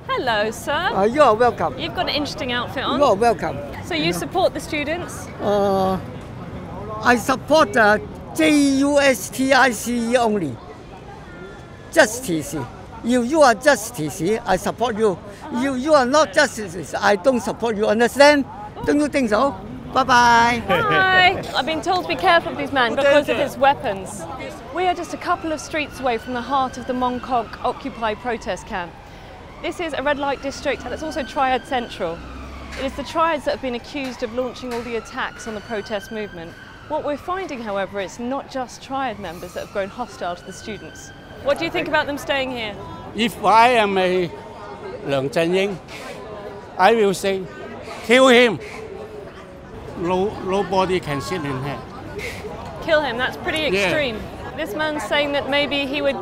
Hello, sir. You are welcome. You've got an interesting outfit on. You are welcome. So you support the students? I support JUSTICE only. Justice. If you are justice, I support you. If you are not justice, I don't support you. Understand? Don't you think so? Bye-bye. Bye. I've been told to be careful of these men because of his weapons. We are just a couple of streets away from the heart of the Mong Kok Occupy protest camp. This is a red light district and it's also Triad Central. It is the Triads that have been accused of launching all the attacks on the protest movement. What we're finding, however, it's not just Triad members that have grown hostile to the students. What do you think about them staying here? If I am a Leung Chun-ying, I will say, kill him. Nobody can sit in here. Kill him, that's pretty extreme. Yeah. This man's saying that maybe he would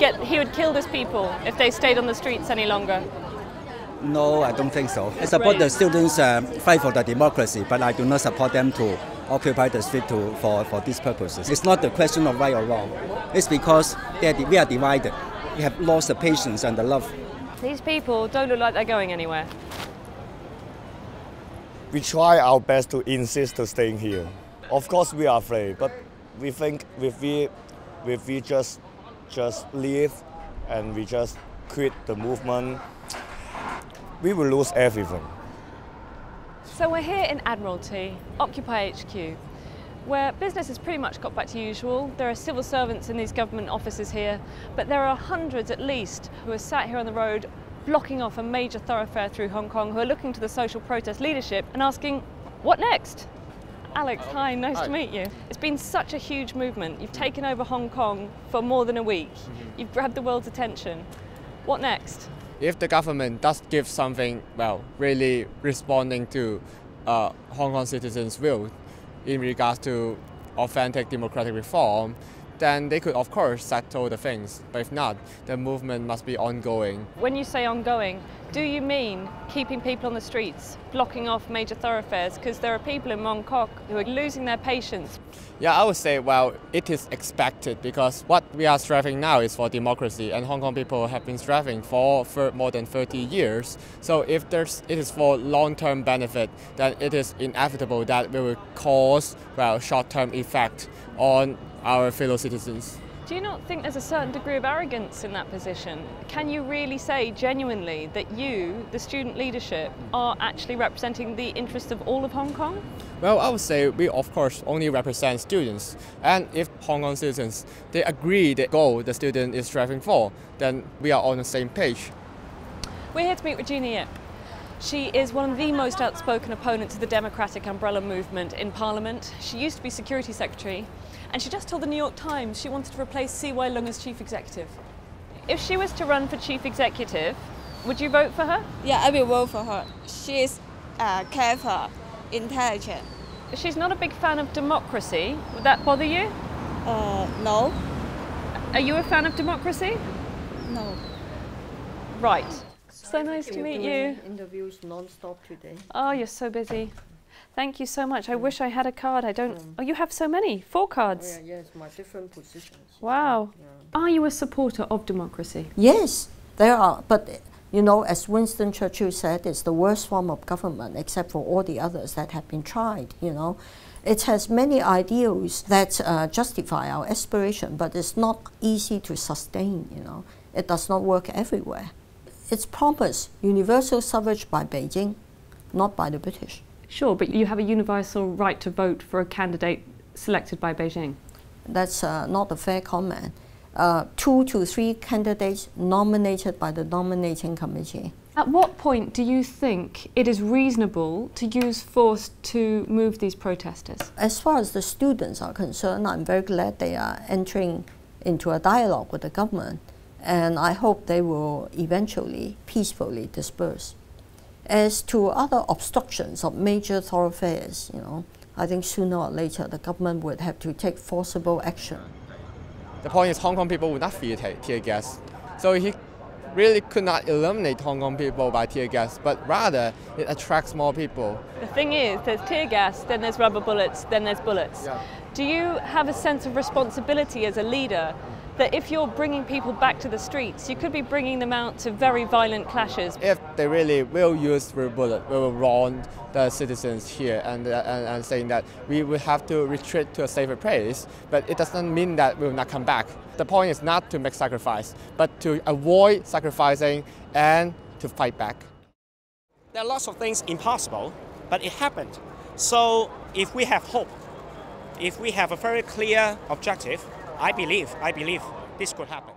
kill these people if they stayed on the streets any longer. No, I don't think so. I support the students fight for the democracy, but I do not support them to occupy the street for these purposes. It's not the question of right or wrong. It's because we are divided. We have lost the patience and the love. These people don't look like they're going anywhere. We try our best to insist to staying here. Of course we are afraid, but we think if we just leave and we just quit the movement, we will lose everything. So we're here in Admiralty, Occupy HQ, where business has pretty much got back to usual. There are civil servants in these government offices here, but there are hundreds at least who are sat here on the road blocking off a major thoroughfare through Hong Kong, who are looking to the social protest leadership and asking, what next? Alex, hi, nice to meet you. It's been such a huge movement. You've taken over Hong Kong for more than a week. You've grabbed the world's attention. What next? If the government does give something, well, really responding to Hong Kong citizens' will in regards to authentic democratic reform, then they could, of course, settle the things. But if not, the movement must be ongoing. When you say ongoing, do you mean keeping people on the streets, blocking off major thoroughfares? Because there are people in Mong Kok who are losing their patience. Yeah, I would say, well, it is expected because what we are striving now is for democracy, and Hong Kong people have been striving for more than 30 years. So if it is for long-term benefit, then it is inevitable that it will cause, well, short-term effect on our fellow citizens. Do you not think there's a certain degree of arrogance in that position? Can you really say genuinely that you, the student leadership, are actually representing the interests of all of Hong Kong? Well, I would say we of course only represent students, and if Hong Kong citizens, they agree the goal the student is striving for, then we are on the same page. We're here to meet Regina Ip. She is one of the most outspoken opponents of the democratic umbrella movement in Parliament. She used to be Security Secretary, and she just told the New York Times she wanted to replace C.Y. Leung as Chief Executive. If she was to run for Chief Executive, would you vote for her? Yeah, I will vote for her. She is clever, intelligent. She's not a big fan of democracy. Would that bother you? No. Are you a fan of democracy? No. Right. So nice to meet you. Interviews non-stop today. Oh, you're so busy. Thank you so much. I wish I had a card. I don't. Oh, you have so many. 4 cards. Oh, yeah, yes, my different positions. Wow. Yeah. Are you a supporter of democracy? Yes, there are. But, you know, as Winston Churchill said, it's the worst form of government except for all the others that have been tried, you know. It has many ideals that justify our aspiration, but it's not easy to sustain, you know. It does not work everywhere. It's promised universal suffrage by Beijing, not by the British. Sure, but you have a universal right to vote for a candidate selected by Beijing. That's not a fair comment. 2 to 3 candidates nominated by the nominating committee. At what point do you think it is reasonable to use force to move these protesters? As far as the students are concerned, I'm very glad they are entering into a dialogue with the government, and I hope they will eventually peacefully disperse. As to other obstructions of major thoroughfares, you know, I think sooner or later the government would have to take forcible action. The point is Hong Kong people would not fear tear gas. So he really could not eliminate Hong Kong people by tear gas, but rather it attracts more people. The thing is, there's tear gas, then there's rubber bullets, then there's bullets. Yeah. Do you have a sense of responsibility as a leader that if you're bringing people back to the streets, you could be bringing them out to very violent clashes. If they really will use the bullet, we will warn the citizens here and saying that we will have to retreat to a safer place, but it doesn't mean that we will not come back. The point is not to make sacrifice, but to avoid sacrificing and to fight back. There are lots of things impossible, but it happened. So if we have hope, if we have a very clear objective, I believe this could happen.